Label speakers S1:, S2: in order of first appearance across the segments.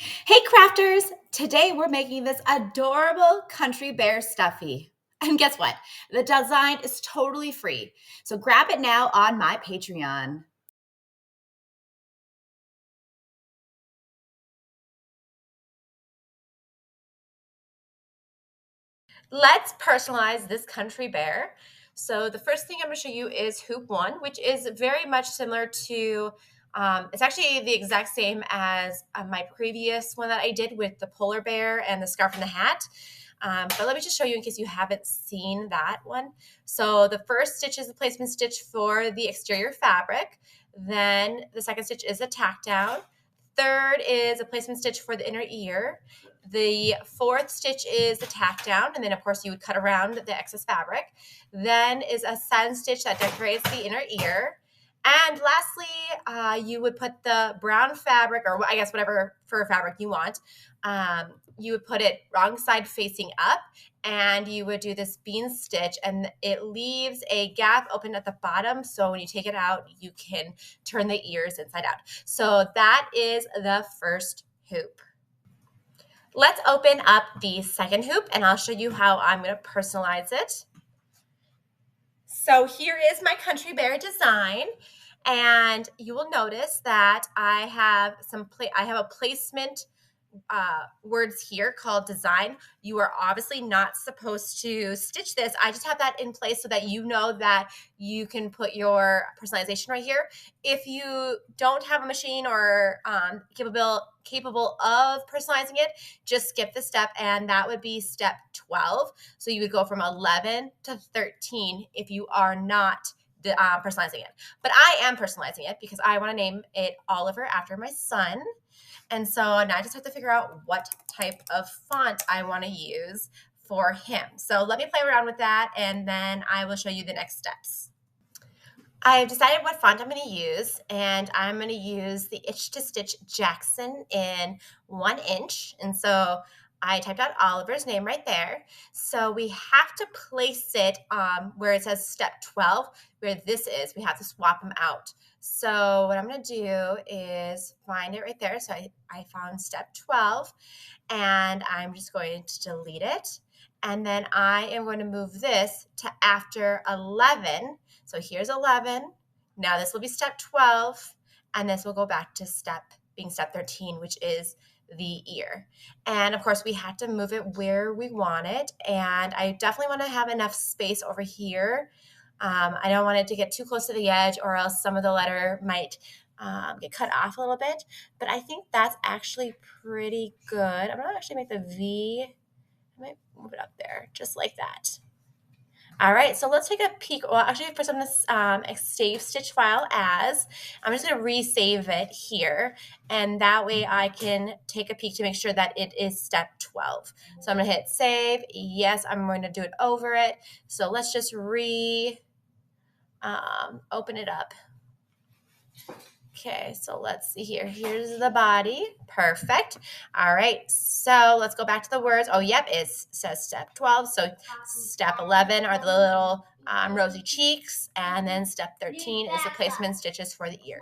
S1: Hey crafters! Today we're making this adorable Country Bear Stuffie. And guess what? The design is totally free. So grab it now on my Patreon. Let's personalize this country bear. So the first thing I'm going to show you is hoop 1, which is very much similar to, it's actually the exact same as my previous one that I did with the polar bear and the scarf and the hat. But let me just show you in case you haven't seen that one. So the first stitch is the placement stitch for the exterior fabric. Then the second stitch is a tack down. Third is a placement stitch for the inner ear. The fourth stitch is the tack down, and then of course you would cut around the excess fabric. Then is a satin stitch that decorates the inner ear. And lastly, you would put the brown fabric, or I guess whatever fur fabric you want, you would put it wrong side facing up, and you would do this bean stitch, and it leaves a gap open at the bottom, so when you take it out, you can turn the ears inside out. So that is the first hoop. Let's open up the second hoop, and I'll show you how I'm going to personalize it. So here is my country bear design, and you will notice that I have a placement words here called design. You are obviously not supposed to stitch this. I just have that in place so that you know that you can put your personalization right here. If you don't have a machine or capable of personalizing it, just skip the step, and that would be step 12. So you would go from 11 to 13 if you are not personalizing it. But I am personalizing it because I want to name it Oliver after my son. And so now I just have to figure out what type of font I want to use for him. So let me play around with that, and then I will show you the next steps. I've decided what font I'm going to use, and I'm going to use the Itch to Stitch Jackson in 1 inch. And so I typed out Oliver's name right there. So we have to place it where it says step 12, where this is. We have to swap them out. So what I'm going to do is find it right there. So I found step 12, and I'm just going to delete it. And then I am going to move this to after 11. So here's 11. Now this will be step 12, and this will go back to step 13, which is the ear. And of course we have to move it where we want it. And I definitely want to have enough space over here. I don't want it to get too close to the edge, or else some of the letter might get cut off a little bit. But I think that's actually pretty good. I'm going to actually make the V, I might move it up there just like that. All right, so let's take a peek. Well, actually, first I'm going to save stitch file as. I'm just going to resave it here, and that way I can take a peek to make sure that it is step 12. So I'm going to hit save. Yes, I'm going to do it over it. So let's just open it up. Okay, so let's see here. Here's the body. Perfect. All right, so let's go back to the words. Oh, yep, it says step 12. So step 11 are the little rosy cheeks, and then step 13 is the placement stitches for the ear.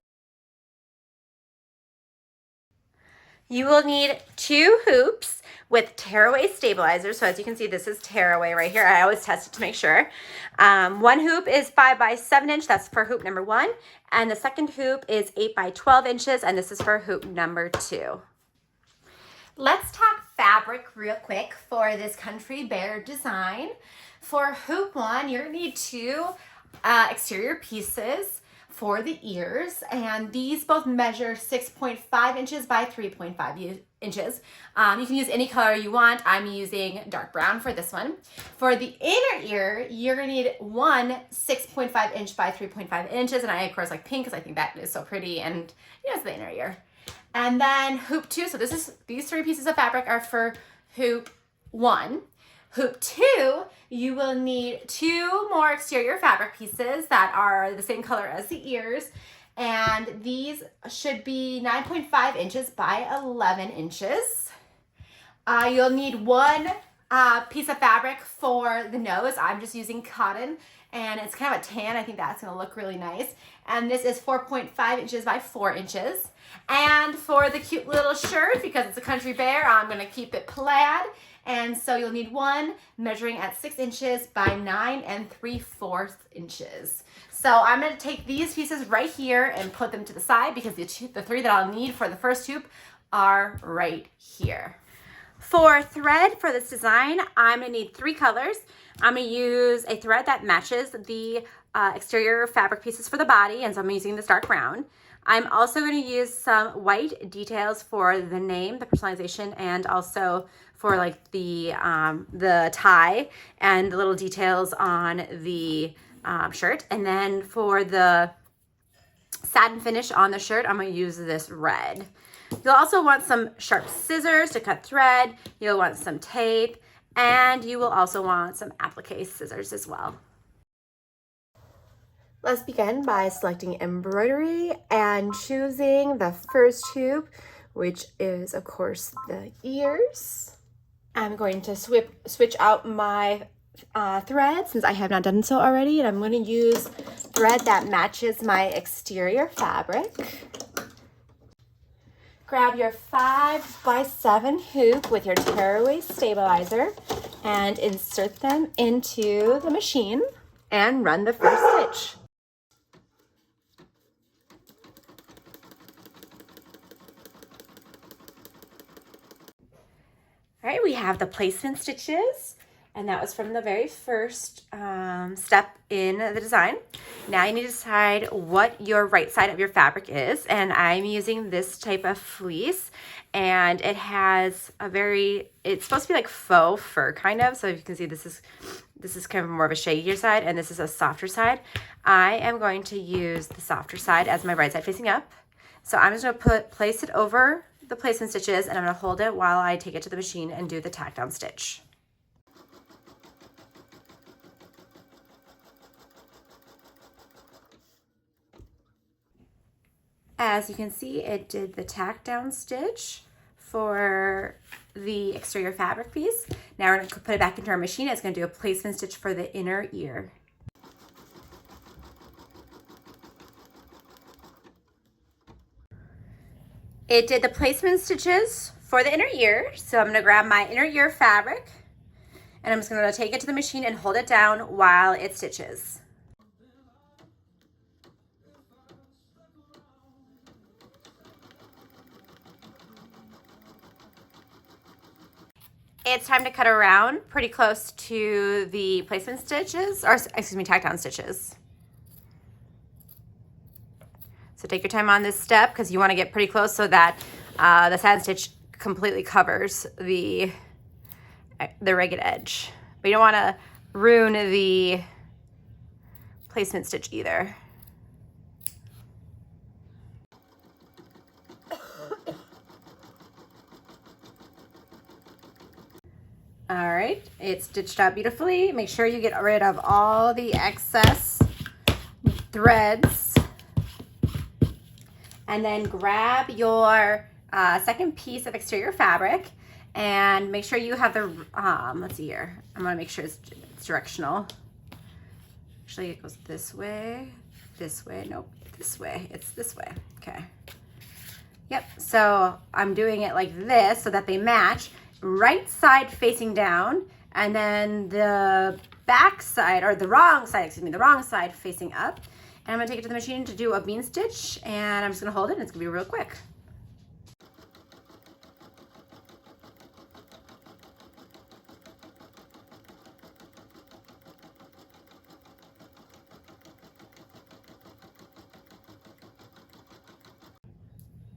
S1: You will need 2 hoops with tearaway stabilizers. So as you can see, this is tearaway right here. I always test it to make sure. 1 hoop is 5 by 7 inch. That's for hoop number 1. And the second hoop is 8 by 12 inches. And this is for hoop number 2. Let's talk fabric real quick for this country bear design. For hoop 1, you're going to need 2 exterior pieces for the ears, and these both measure 6.5 inches by 3.5 inches. You can use any color you want. I'm using dark brown for this one. For the inner ear, you're gonna need 1 6.5 inch by 3.5 inches, and I of course like pink because I think that is so pretty, and it's the inner ear. And then hoop 2, so these 3 pieces of fabric are for hoop 1. Hoop 2, you will need 2 more exterior fabric pieces that are the same color as the ears, and these should be 9.5 inches by 11 inches. You'll need 1 piece of fabric for the nose. I'm just using cotton, and it's kind of a tan. I think that's gonna look really nice. And this is 4.5 inches by 4 inches. And for the cute little shirt, because it's a country bear, I'm gonna keep it plaid. And so you'll need one measuring at 6 inches by 9 3/4 inches. So I'm gonna take these pieces right here and put them to the side because the three that I'll need for the first hoop are right here. For thread for this design, I'm gonna need 3 colors. I'm gonna use a thread that matches the exterior fabric pieces for the body, and so I'm using this dark brown. I'm also gonna use some white details for the name, the personalization, and also for like the tie and the little details on the shirt. And then for the satin finish on the shirt, I'm gonna use this red. You'll also want some sharp scissors to cut thread. You'll want some tape, and you will also want some applique scissors as well. Let's begin by selecting embroidery and choosing the first hoop, which is of course the ears. I'm going to switch out my thread since I have not done so already, and I'm going to use thread that matches my exterior fabric. Grab your 5 by 7 hoop with your tearaway stabilizer and insert them into the machine and run the first stitch. All right, we have the placement stitches, and that was from the very first step in the design. Now you need to decide what your right side of your fabric is, and I'm using this type of fleece, and it has it's supposed to be like faux fur kind of, so you can see this is kind of more of a shaggier side, and this is a softer side. I am going to use the softer side as my right side facing up. So I'm just gonna place it over the placement stitches, and I'm gonna hold it while I take it to the machine and do the tack down stitch. As you can see, it did the tack down stitch for the exterior fabric piece. Now we're gonna put it back into our machine. It's gonna do a placement stitch for the inner ear. It did the placement stitches for the inner ear. So I'm gonna grab my inner ear fabric, and I'm just gonna take it to the machine and hold it down while it stitches. It's time to cut around pretty close to the placement stitches, or excuse me, tack down stitches. So take your time on this step because you want to get pretty close so that the satin stitch completely covers the ragged edge. But you don't want to ruin the placement stitch either. All right, it's stitched out beautifully. Make sure you get rid of all the excess threads. And then grab your second piece of exterior fabric and make sure you have the, let's see here. I'm gonna make sure it's directional. Actually, it goes this way, nope, this way, it's this way, okay. Yep, so I'm doing it like this so that they match. Right side facing down, and then the back side, or the wrong side, excuse me, the wrong side facing up. And I'm gonna take it to the machine to do a bean stitch, and I'm just gonna hold it, and it's gonna be real quick.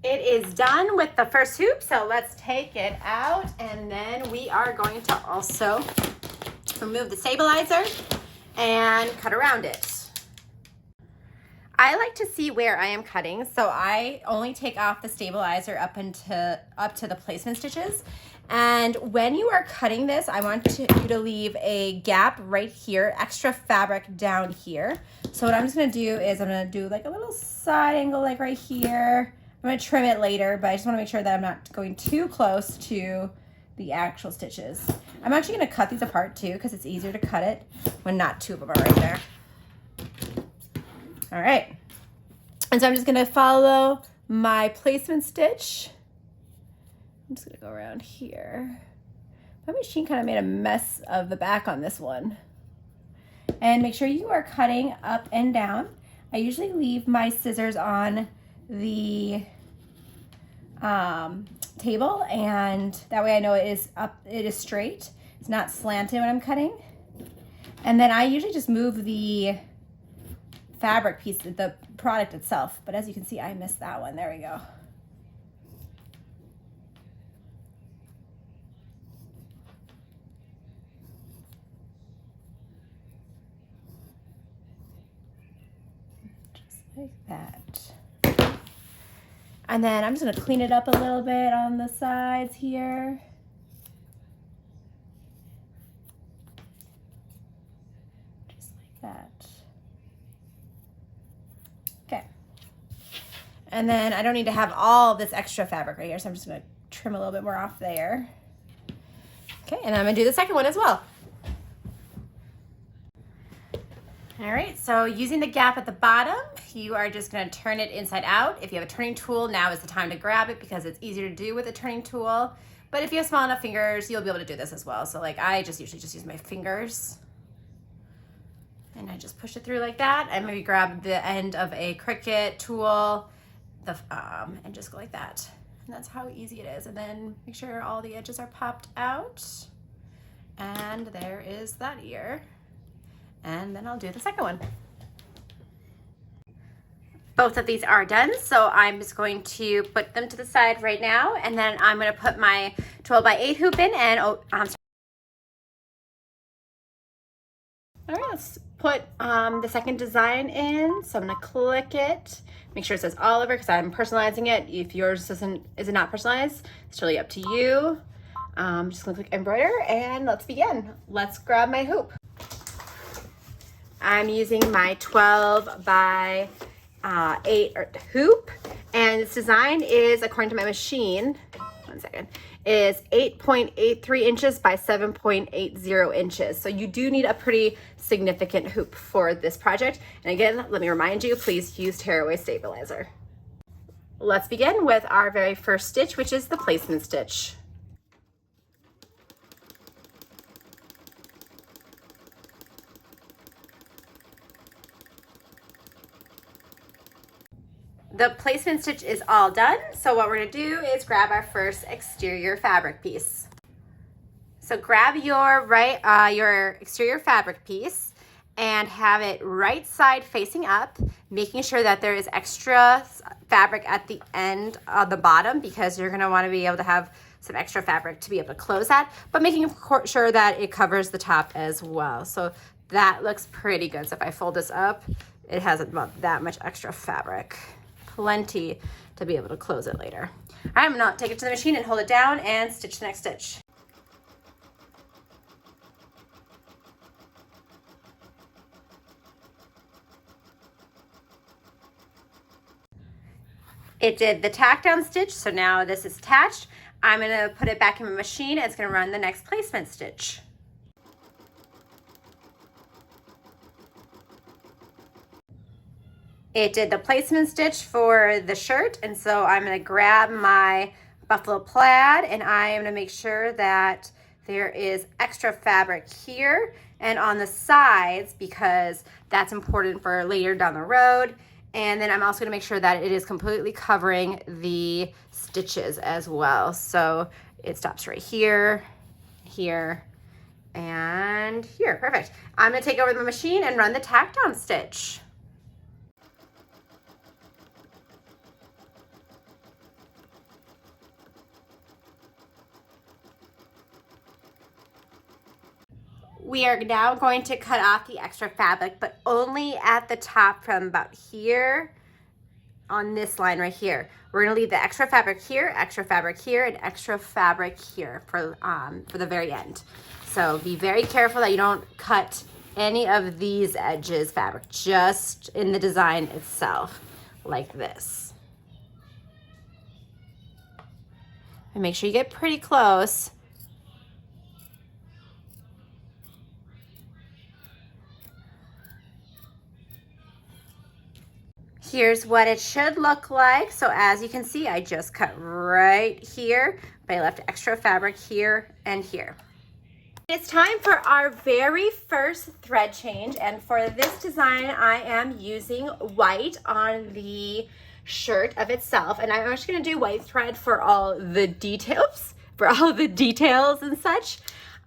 S1: It is done with the first hoop, so let's take it out, and then we are going to also remove the stabilizer and cut around it. I like to see where I am cutting, so I only take off the stabilizer up to the placement stitches. And when you are cutting this, I want you to leave a gap right here, extra fabric down here. So what I'm just gonna do is I'm gonna do like a little side angle like right here. I'm gonna trim it later, but I just wanna make sure that I'm not going too close to
S2: the actual stitches. I'm actually going to cut these apart too because it's easier to cut it when not two of them are right there. All right. And so I'm just going to follow my placement stitch. I'm just going to go around here. My machine kind of made a mess of the back on this one. And make sure you are cutting up and down. I usually leave my scissors on the table, and that way I know it is up, it is straight. It's not slanted when I'm cutting. And then I usually just move the fabric piece, the product itself. But as you can see, I missed that one. There we go. Just like that. And then I'm just going to clean it up a little bit on the sides here. Just like that. Okay. And then I don't need to have all this extra fabric right here, so I'm just going to trim a little bit more off there. Okay, and I'm going to do the second one as well. All right, so using the gap at the bottom, you are just going to turn it inside out. If you have a turning tool, now is the time to grab it because it's easier to do with a turning tool. But if you have small enough fingers, you'll be able to do this as well. So like I just usually just use my fingers. And I just push it through like that. And maybe grab the end of a Cricut tool and just go like that. And that's how easy it is. And then make sure all the edges are popped out. And there is that ear. And then I'll do the second one. Both of these are done, so I'm just going to put them to the side right now, and then I'm going to put my 12x8 hoop in and all right, let's put the second design in. So I'm going to click it, make sure it says Oliver because I'm personalizing it. If yours is not personalized, it's really up to you. Just going to click embroider and let's begin. Let's grab my hoop. I'm using my 12x8 hoop, and this design is, according to my machine, is 8.83 inches by 7.80 inches. So you do need a pretty significant hoop for this project. And again, let me remind you, please use tearaway stabilizer. Let's begin with our very first stitch, which is the placement stitch. The placement stitch is all done. So what we're gonna do is grab our first exterior fabric piece. So grab your exterior fabric piece and have it right side facing up, making sure that there is extra fabric at the end of the bottom because you're gonna wanna be able to have some extra fabric to be able to close that, but making sure that it covers the top as well. So that looks pretty good. So if I fold this up, it has about that much extra fabric. Plenty to be able to close it later. All right, I'm gonna take it to the machine and hold it down and stitch the next stitch. It did the tack down stitch, so now this is attached. I'm gonna put it back in my machine and it's gonna run the next placement stitch. It did the placement stitch for the shirt, and so I'm going to grab my buffalo plaid and I am going to make sure that there is extra fabric here and on the sides because that's important for later down the road. And then I'm also going to make sure that it is completely covering the stitches as well. So it stops right here, here, and here. Perfect. I'm going to take over the machine and run the tack down stitch. We are now going to cut off the extra fabric, but only at the top from about here on this line right here. We're gonna leave the extra fabric here, and extra fabric here for the very end. So be very careful that you don't cut any of these edges fabric, just in the design itself, like this. And make sure you get pretty close Here's what it should look like. So as you can see, I just cut right here, but I left extra fabric here and here. It's time for our very first thread change, and for this design I am using white on the shirt of itself, and I'm actually going to do white thread for all the details, and such.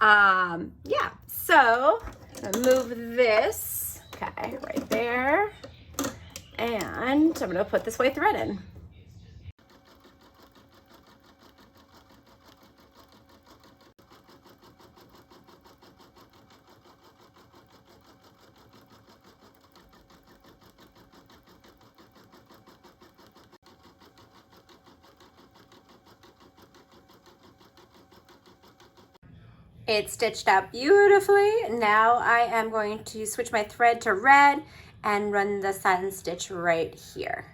S2: Yeah, so I'm gonna move this, okay, right there, and I'm going to put this white thread in. It's stitched out beautifully. Now I am going to switch my thread to red and run the satin stitch right here.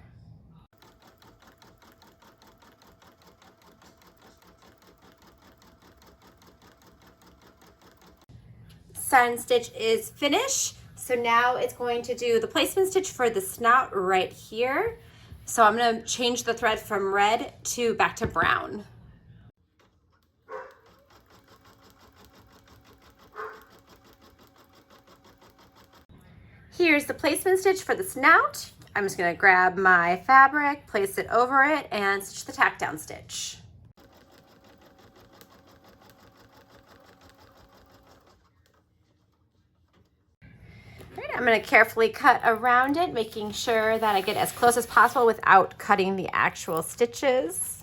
S2: Satin stitch is finished. So now it's going to do the placement stitch for the snout right here. So I'm going to change the thread from red to back to brown. Here's the placement stitch for the snout. I'm just going to grab my fabric, place it over it, and stitch the tack down stitch. Right, I'm going to carefully cut around it, making sure that I get as close as possible without cutting the actual stitches.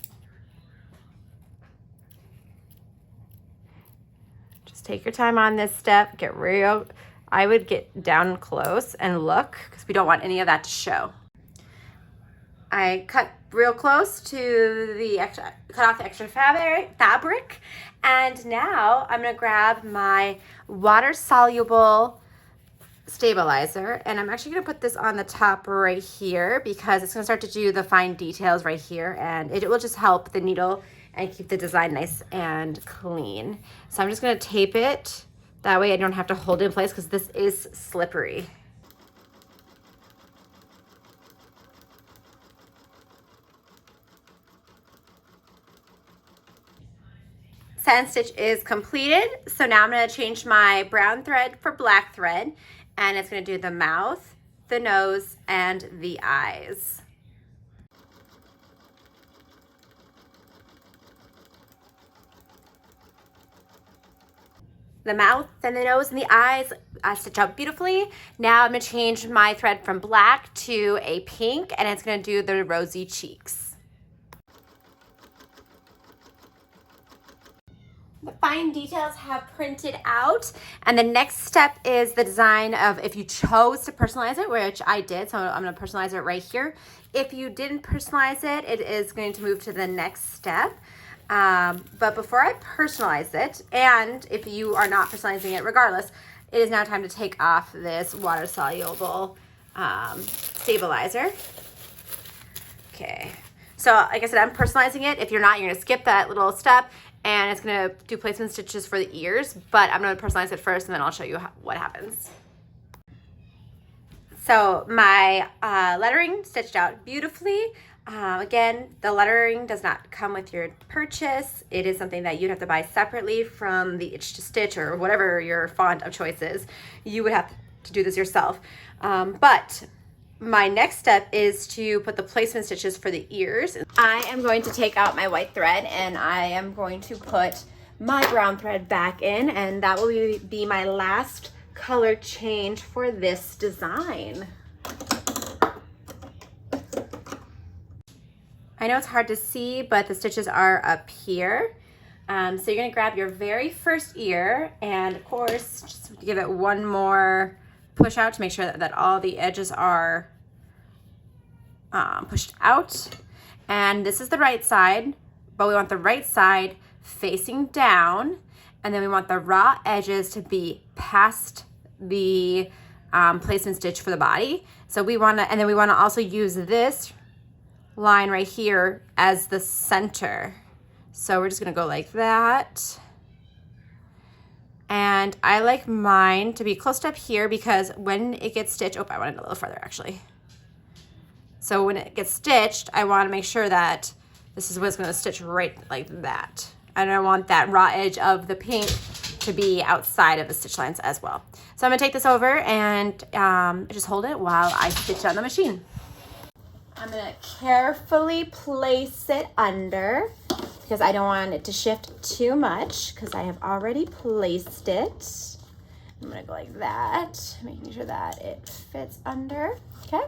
S2: Just take your time on this step, get real. I would get down close and look, because we don't want any of that to show. I cut real close to the extra, cut off the extra fabric, and now I'm gonna grab my water-soluble stabilizer, and I'm actually gonna put this on the top right here because it's gonna start to do the fine details right here, and it will just help the needle and keep the design nice and clean. So I'm just gonna tape it. That way I don't have to hold it in place because this is slippery. Satin stitch is completed. So now I'm going to change my brown thread for black thread, and it's going to do the mouth, the nose, and the eyes. The mouth and the nose and the eyes stitch out beautifully. Now I'm going to change my thread from black to a pink, and it's going to do the rosy cheeks. The fine details have printed out, and the next step is the design of, if you chose to personalize it, which I did, so I'm going to personalize it right here. If you didn't personalize it, it is going to move to the next step. But before I personalize it, and if you are not personalizing it regardless, it is now time to take off this water-soluble stabilizer. Okay, so like I said, I'm personalizing it. If you're not, you're gonna skip that little step, and it's gonna do placement stitches for the ears, but I'm gonna personalize it first, and then I'll show you what happens. So my lettering stitched out beautifully. Again, the lettering does not come with your purchase. It is something that you'd have to buy separately from the Itch to Stitch or whatever your font of choice is. You would have to do this yourself. But my next step is to put the placement stitches for the ears. I am going to take out my white thread, and I am going to put my brown thread back in, and that will be my last color change for this design. I know it's hard to see, but the stitches are up here. So you're gonna grab your very first ear, and of course, just give it one more push out to make sure that all the edges are pushed out. And this is the right side, but we want the right side facing down, and then we want the raw edges to be past the placement stitch for the body. So we wanna, and then we wanna also use this line right here as the center. So we're just gonna go like that. And I like mine to be close up here because when it gets stitched, oh, I want it a little further actually. So when it gets stitched, I want to make sure that this is what's going to stitch right like that. I don't want that raw edge of the pink to be outside of the stitch lines as well. So I'm going to take this over and just hold it while I stitch it on the machine. I'm going to carefully place it under because I don't want it to shift too much because I have already placed it. I'm going to go like that, making sure that it fits under. Okay.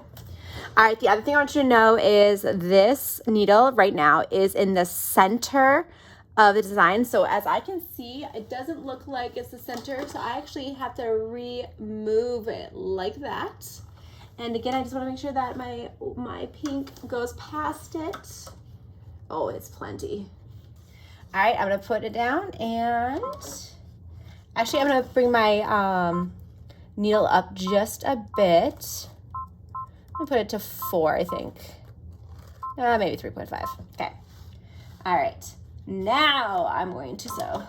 S2: All right, the other thing I want you to know is this needle right now is in the center of the design. So as I can see, it doesn't look like it's the center. So I actually have to remove it like that. And again, I just want to make sure that my pink goes past it. Oh, it's plenty. All right, I'm gonna put it down and actually I'm gonna bring my needle up just a bit. I'm gonna put it to 4, I think. Maybe 3.5. Okay. All right. Now I'm going to sew.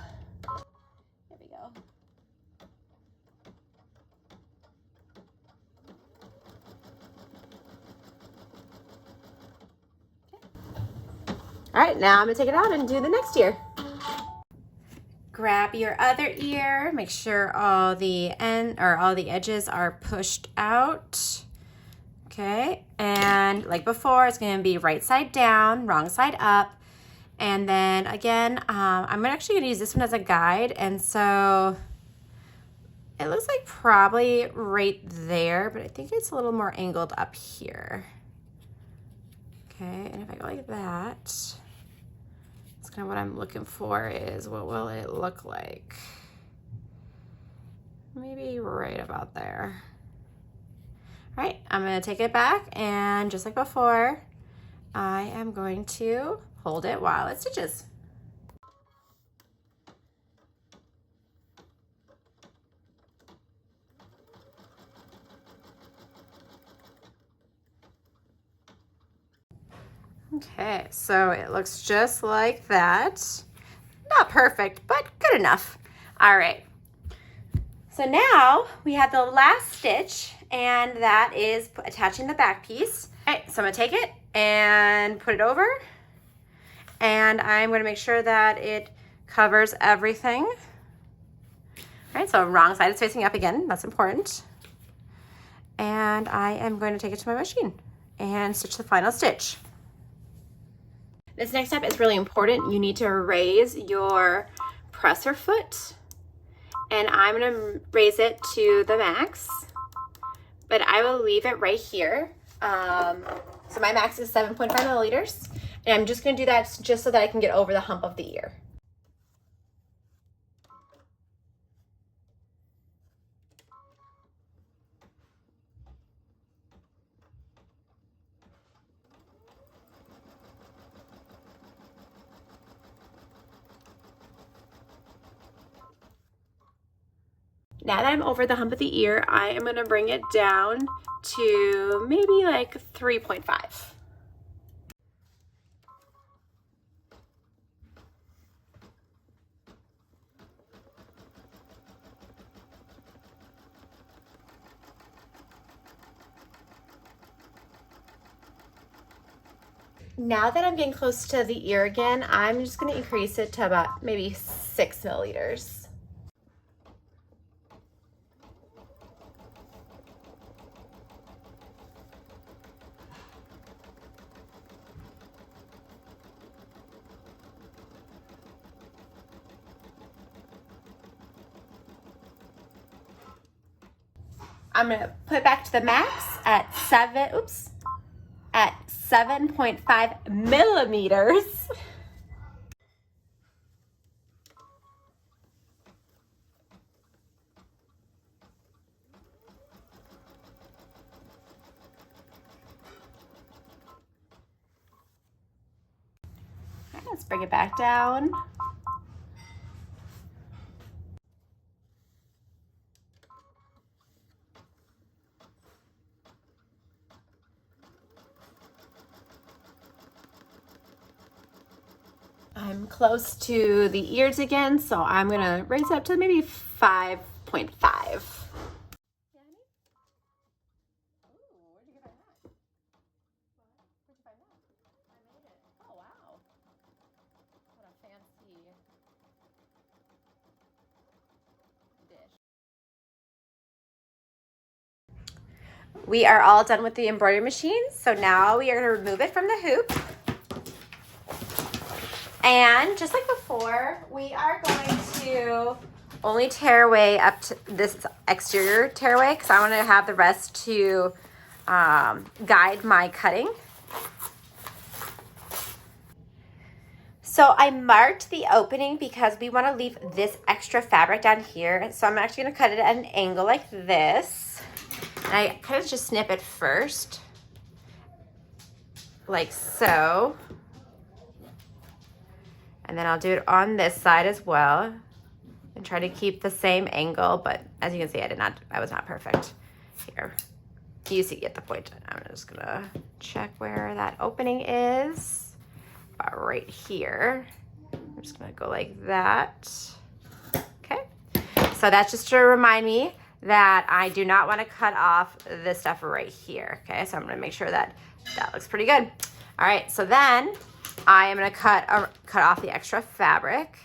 S2: There we go. Okay. All right. Now I'm gonna take it out and do the next ear. Grab your other ear. Make sure all the edges are pushed out. Okay, and like before, it's gonna be right side down, wrong side up. And then again, I'm actually gonna use this one as a guide. And so it looks like probably right there, but I think it's a little more angled up here. Okay, and if I go like that, that's kind of what I'm looking for is what will it look like? Maybe right about there. All right, I'm gonna take it back and just like before, I am going to hold it while it stitches. Okay, so it looks just like that. Not perfect, but good enough. All right, so now we have the last stitch, and that is attaching the back piece. All right, so I'm gonna take it and put it over, and I'm gonna make sure that it covers everything. All right, so wrong side is facing up again, that's important. And I am going to take it to my machine and stitch the final stitch. This next step is really important. You need to raise your presser foot, and I'm gonna raise it to the max, but I will leave it right here. So my max is 7.5 milliliters, and I'm just gonna do that just so that I can get over the hump of the ear. Now that I'm over the hump of the ear, I am gonna bring it down to maybe like 3.5. Now that I'm getting close to the ear again, I'm just gonna increase it to about maybe 6 milliliters. I'm gonna put it back to the max at 7.5 millimeters. Okay, let's bring it back down. I'm close to the ears again, so I'm gonna raise it up to maybe 5.5. we are all done with the embroidery machine. So now we are gonna remove it from the hoop. And just like before, we are going to only tear away up to this exterior tearaway because I want to have the rest to guide my cutting. So I marked the opening because we want to leave this extra fabric down here. So I'm actually going to cut it at an angle like this. And I kind of just snip it first, like so. And then I'll do it on this side as well and try to keep the same angle, but as you can see, I was not perfect here. You see, get the point. I'm just gonna check where that opening is. About right here. I'm just gonna go like that. Okay, so that's just to remind me that I do not wanna cut off this stuff right here. Okay, so I'm gonna make sure that that looks pretty good. All right, so then I am gonna cut off the extra fabric.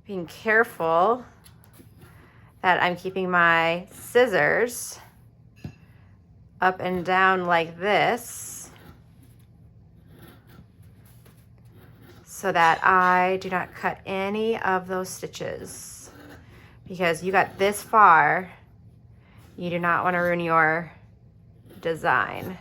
S2: Being careful that I'm keeping my scissors up and down like this so that I do not cut any of those stitches. Because you got this far, you do not want to ruin your design.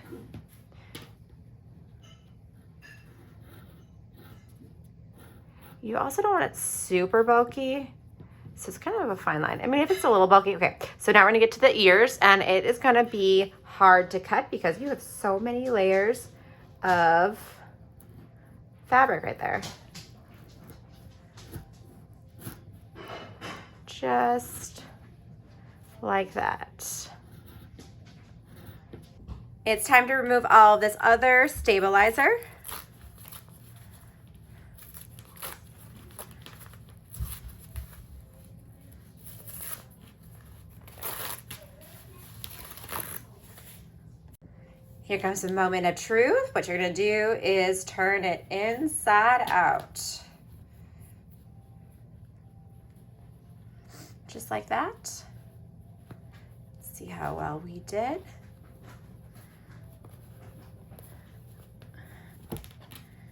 S2: You also don't want it super bulky. So it's kind of a fine line. I mean, if it's a little bulky, okay. So now we're gonna get to the ears, and it is gonna be hard to cut because you have so many layers of fabric right there. Just like that. It's time to remove all of this other stabilizer. Here comes the moment of truth. What you're gonna do is turn it inside out. Just like that. Let's see how well we did.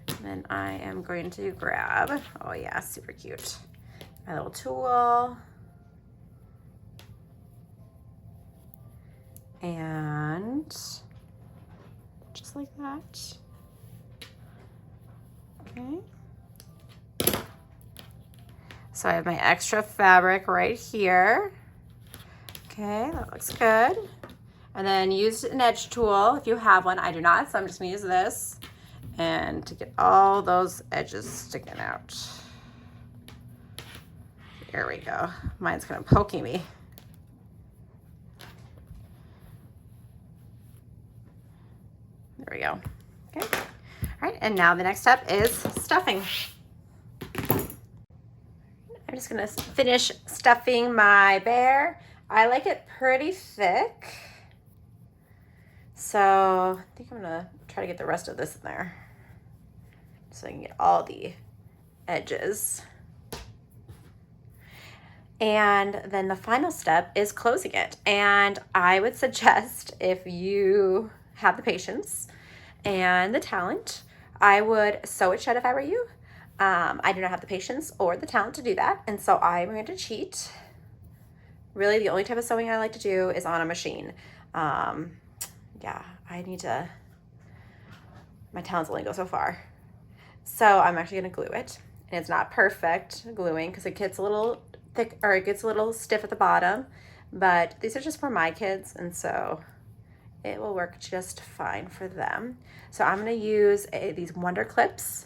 S2: And then I am going to grab, oh yeah, super cute, my little tool. And just like that. Okay. So I have my extra fabric right here. Okay, that looks good. And then use an edge tool if you have one. I do not, so I'm just gonna use this and to get all those edges sticking out. There we go. Mine's kind of poking me. There we go. Okay. All right, and now the next step is stuffing. I'm just gonna finish stuffing my bear. I like it pretty thick. So I think I'm gonna try to get the rest of this in there so I can get all the edges. And then the final step is closing it. And I would suggest, if you have the patience and the talent, I would sew it shut if I were you. I do not have the patience or the talent to do that, and so I'm going to cheat. Really, the only type of sewing I like to do is on a machine. Yeah, my talents only go so far. So I'm actually gonna glue it. And it's not perfect gluing because it gets a little thick, or it gets a little stiff at the bottom, but these are just for my kids, and so it will work just fine for them. So I'm gonna use these Wonder Clips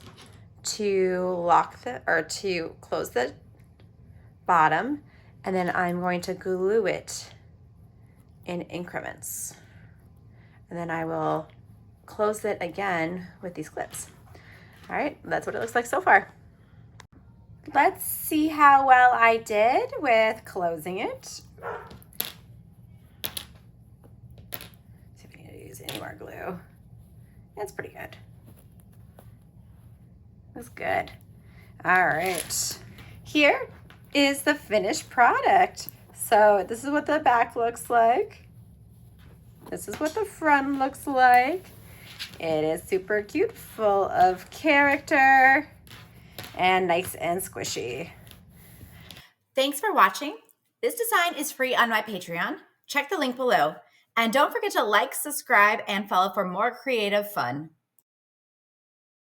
S2: to to close the bottom, and then I'm going to glue it in increments. And then I will close it again with these clips. All right, that's what it looks like so far. Let's see how well I did with closing it. See if I need to use any more glue. That's pretty good. That's good. All right, here is the finished product. So this is what the back looks like. This is what the front looks like. It is super cute, full of character, and nice and squishy.
S1: Thanks for watching. This design is free on my Patreon. Check the link below. And don't forget to like, subscribe, and follow for more creative fun.